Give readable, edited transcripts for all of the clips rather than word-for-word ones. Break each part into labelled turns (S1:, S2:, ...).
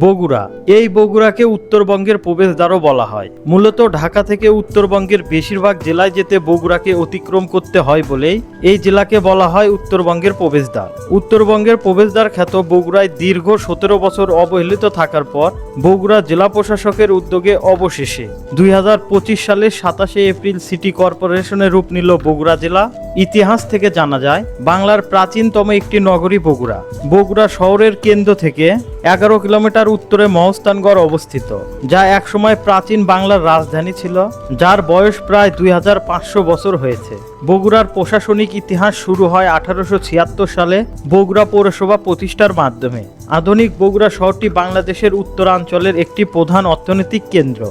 S1: বগুড়া। এই বগুড়াকে উত্তরবঙ্গের প্রবেশদ্বারও বলা হয়। মূলত ঢাকা থেকে উত্তরবঙ্গের বেশিরভাগ জেলায় যেতে বগুড়াকে অতিক্রম করতে হয় বলেই এই জেলাকে বলা হয় উত্তরবঙ্গের প্রবেশদ্বার। উত্তরবঙ্গের প্রবেশদ্বার খ্যাত বগুড়ায় দীর্ঘ 17 বছর অবহেলিত থাকার পর বগুড়া জেলা প্রশাসকের উদ্যোগে অবশেষে 2025 সালের 27 এপ্রিল সিটি কর্পোরেশনের রূপ নিল বগুড়া জেলা। ইতিহাস থেকে জানা যায় বাংলার প্রাচীনতম একটি নগরী বগুড়া। বগুড়া শহরের কেন্দ্র থেকে 11 কিলোমিটার উত্তরে মহস্থানগড় অবস্থিত, যা একসময় প্রাচীন বাংলার রাজধানী ছিল, যার বয়স প্রায় 2500 বছর হয়েছে। বগুড়ার প্রশাসনিক ইতিহাস শুরু হয় 1876 সালে বগুড়া পৌরসভা প্রতিষ্ঠার মাধ্যমে। আধুনিক বগুড়া শহরটি বাংলাদেশের উত্তরাঞ্চলের একটি প্রধান অর্থনৈতিক কেন্দ্র।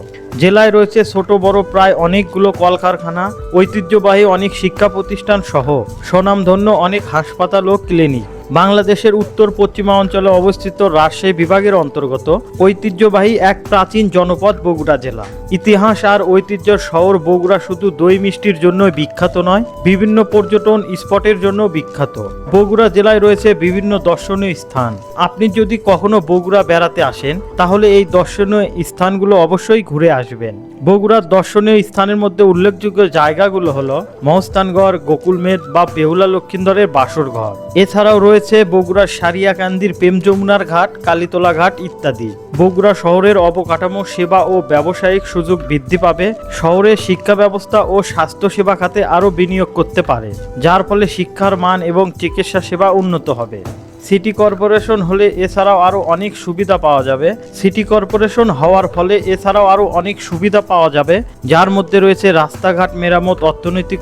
S1: জেলায় রয়েছে ছোট বড় প্রায় অনেকগুলো কলকারখানা, ঐতিহ্যবাহী অনেক শিক্ষা প্রতিষ্ঠান সহ স্বনামধন্য অনেক হাসপাতাল ও ক্লিনিক। বাংলাদেশের উত্তর পশ্চিমাঞ্চলে অবস্থিত রাজশাহী বিভাগের অন্তর্গত ঐতিহ্যবাহী এক প্রাচীন জনপদ বগুড়া জেলা। ইতিহাস আর ঐতিহ্যের শহর বগুড়া শুধু দই মিষ্টির জন্য বিখ্যাত নয়, বিভিন্ন পর্যটন স্পটের জন্য বিখ্যাত। বগুড়া জেলায় রয়েছে বিভিন্ন দর্শনীয় স্থান। আপনি যদি কখনো বগুড়া বেড়াতে আসেন তাহলে এই দর্শনীয় স্থানগুলো অবশ্যই ঘুরে আসবেন। বগুড়ার দর্শনীয় স্থানের মধ্যে উল্লেখযোগ্য জায়গাগুলো হলো মহস্থানগড়, গোকুলমেদ বা বেহুলা লক্ষিন্দরের বাসর ঘর। এছাড়াও রয়েছে বগুড়ার সারিয়াকান্দির প্রেম যমুনার ঘাট, কালীতলা ঘাট ইত্যাদি। বগুড়া শহরের অবকাঠামো, সেবা ও ব্যবসায়িক সুযোগ বৃদ্ধি পাবে। শহরের শিক্ষা ব্যবস্থা ও স্বাস্থ্যসেবা খাতে আরও বিনিয়োগ করতে পারে, যার ফলে শিক্ষার মান এবং চিকিৎসা সেবা উন্নত হবে। সিটি কর্পোরেশন হলে এছাড়াও আরও অনেক সুবিধা পাওয়া যাবে। সিটি কর্পোরেশন হওয়ার ফলে এছাড়াও আরও অনেক সুবিধা পাওয়া যাবে, যার মধ্যে রয়েছে রাস্তাঘাট মেরামত, অর্থনৈতিক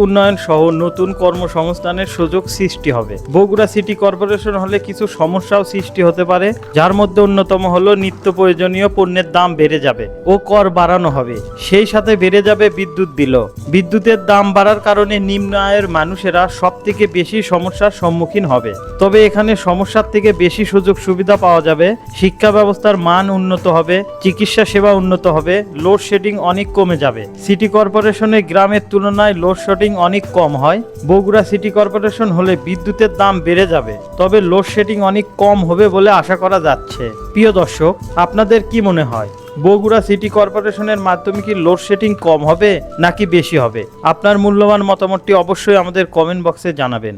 S1: উন্নয়ন সহ নতুন কর্মসংস্থানের সুযোগ সৃষ্টি হবে। বগুড়া সিটি কর্পোরেশন হলে কিছু সমস্যাও সৃষ্টি হতে পারে, যার মধ্যে অন্যতম হলো নিত্য প্রয়োজনীয় পণ্যের দাম বেড়ে যাবে ও কর বাড়ানো হবে। সেই সাথে বেড়ে যাবে বিদ্যুৎ বিলও। বিদ্যুতের দাম বাড়ার কারণে নিম্ন আয়ের মানুষেরা সব থেকে বেশি সমস্যার সম্মুখীন হবে। তবে এখানে সমস্যার থেকে বেশি সুযোগ সুবিধা পাওয়া যাবে। শিক্ষা ব্যবস্থার মান উন্নত হবে, চিকিৎসা সেবা উন্নত হবে, লোডশেডিং অনেক কমে যাবে। সিটি কর্পোরেশনে গ্রামের তুলনায় লোডশেডিং অনেক কম হয়। বগুড়া সিটি কর্পোরেশন হলে বিদ্যুতের দাম বেড়ে যাবে, তবে লোডশেডিং অনেক কম হবে বলে আশা করা যাচ্ছে। প্রিয় দর্শক, আপনাদের কি মনে হয় বগুড়া সিটি কর্পোরেশনের মাধ্যমে কি লোডশেডিং কম হবে নাকি বেশি হবে? আপনার মূল্যবান মতামতটি অবশ্যই আমাদের কমেন্ট বক্সে জানাবেন।